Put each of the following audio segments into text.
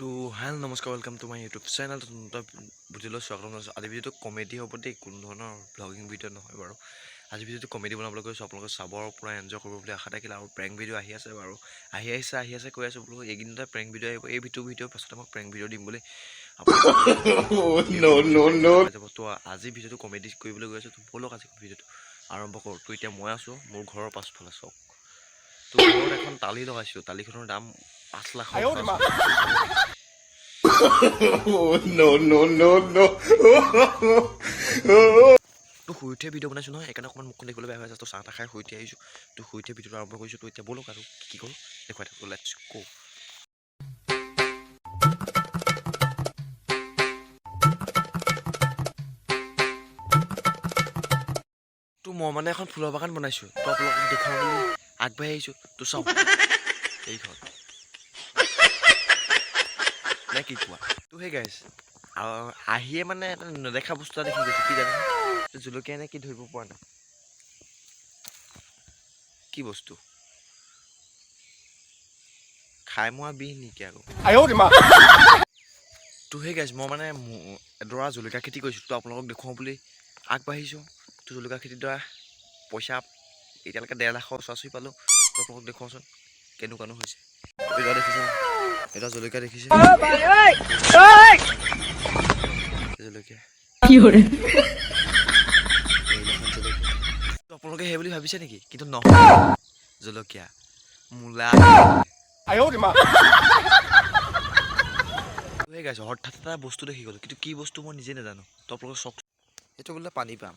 তো হেল নমস্কাৰ welcome to my YouTube channel বুজিলোঁ স্বাগতম জনাইছোঁ। আজি ভিডিঅ'টো কমেডি হ'ব দেই, কোনো ধৰণৰ ব্লগিং ভিডিঅ' নহয় বাৰু। আজি ভিডিঅ'টো কমেডি বনাবলৈ গৈছোঁ, আপোনালোকে চাবৰ পৰা এনজয় কৰিব বুলি আশা থাকিলে। আৰু প্ৰেংক ভিডিঅ' আহি আছে বাৰু, আহি আছে কৈ আছোঁ বোলো এইকেইদিনতে প্ৰেংক ভিডিঅ' আহিব। এই ভিডিঅ'ৰ পাছতে মই প্ৰেংক ভিডিঅ' দিম বুলি যাব। তো আজি ভিডিঅ'টো কমেডি কৰিবলৈ গৈ আছোঁ। তো ব'লক আজি ভিডিঅ'টো আৰম্ভ কৰোঁ। তো এতিয়া মই আছোঁ মোৰ ঘৰৰ পাছফালে চাওক। তো ঘৰত এখন টালি লগাইছোঁ, টালিখনৰ দাম 5 লাখ। তো শুই উঠিয়ে ভিডিঅ' বনাইছোঁ নহয়, সেইকাৰণে অকণমান মুখখন দেখিবলৈ বেয়া হৈ আছে। তো চাহ তাহ খাই শুই উঠি আহিছোঁ। তো শুই উঠিয়ে ভিডিঅ'টো আৰম্ভ কৰিছোঁ। তো এতিয়া ব'লক আৰু কি কৰোঁ দেখুৱাই থাকোঁ। লেটছ গো। তো মই মানে এখন ফুলৰ বাগান বনাইছোঁ। তো আপোনালোকক দেখুৱাওঁ বুলি আগবাঢ়ি আহিছোঁ। তো চাওক এইখন নে কি কোৱা। তো সেই গাইছ আহিয়ে মানে এটা নেদেখা বস্তু এটা দেখি গৈছোঁ। কি জানে জলকীয়া নে কি ধৰিব পৰা নাই। কি বস্তু খাই মোৱা বিহ নেকি আকৌ। তো সেই গাইছ মই মানে এডৰা জলকীয়া খেতি কৰিছোঁ। তো আপোনালোকক দেখুৱাওঁ বুলি আগবাঢ়িছোঁ। তো জলকীয়া খেতিৰ দ্বাৰা পইচা এতিয়ালৈকে 1.5 লাখৰ ওচৰা-ওচৰি পালোঁ। তো আপোনালোকক দেখুৱাওঁচোন কেনেকুৱানো হৈছে। এইডৰা দেখিছে, এটা জলকীয়া দেখিছে জলকীয়া। তো আপোনালোকে সেই বুলি ভাবিছে নেকি, কিন্তু নহয়, জলকীয়া মূলা। সেই গাইছ হঠাৎ এটা বস্তু দেখি গ'লোঁ, কিন্তু কি বস্তু মই নিজে নাজানো। তো আপোনালোকে চাওক, এইটো বোলে পানী পাম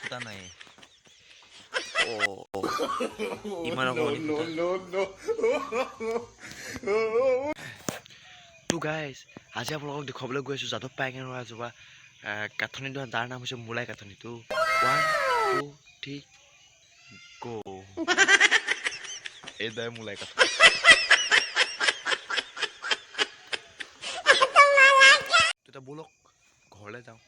ফুটা নাই। ইমান তো গাইছ আজি আপোনালোকক দেখুৱাবলৈ গৈ আছোঁ যাদৱ পায়েঙে ৰোৱা এজোপা কাঠনি দৰা, যাৰ নাম হৈছে মূলাই কাঠনি। তো 1 2 3 গো। এইদৰে মূলাই কাঠনি। তেতিয়া ব'লক ঘৰলৈ যাওঁ।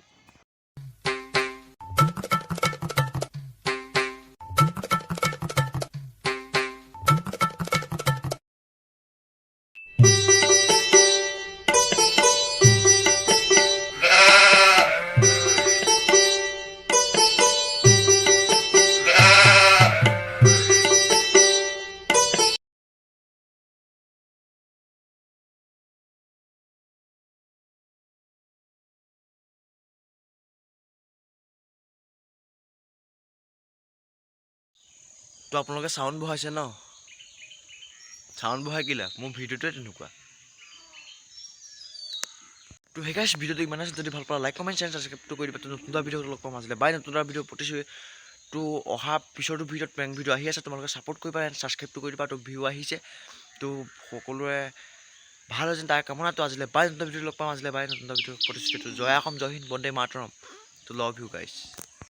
তো আপোনালোকে চাউণ্ড বঢ়াইছে ন, চাউণ্ড বঢ়াই কি লাভ, মোৰ ভিডিঅ'টোৱে তেনেকুৱা। তো সেই গাইছ ভিডিঅ'টো ইমান আছে, যদি ভাল পাওঁ লাইক কমেণ্ট শ্বেয়াৰ ছাবস্ক্ৰাইবটো কৰি দিবা। তো নতুন এটা ভিডিঅ'টো লগ পাম আজিলে বাই। নতুন এটা ভিডিঅ' প্ৰতিছোঁ। তো অহা পিছৰটো ভিডিঅ'ত প্ৰেংক ভিডিঅ' আহি আছে, তোমালোকে ছাপোৰ্ট কৰিবা, ছাবস্ক্ৰাইবটো কৰি দিবা। তো ভিউ আহিছে, তো সকলোৰে ভাল হৈ যেন তাৰ কামনাটো আজিলে বাই। নতুন ভিডিঅ'টো লগ পাম আজিলে বাই। নতুন এটা ভিডিঅ' প্ৰতিশ্ৰুতি। জয় অসম, জয় হিন্দ, বন্দে মাতৰম। তো লাভ ইউ গাইছ।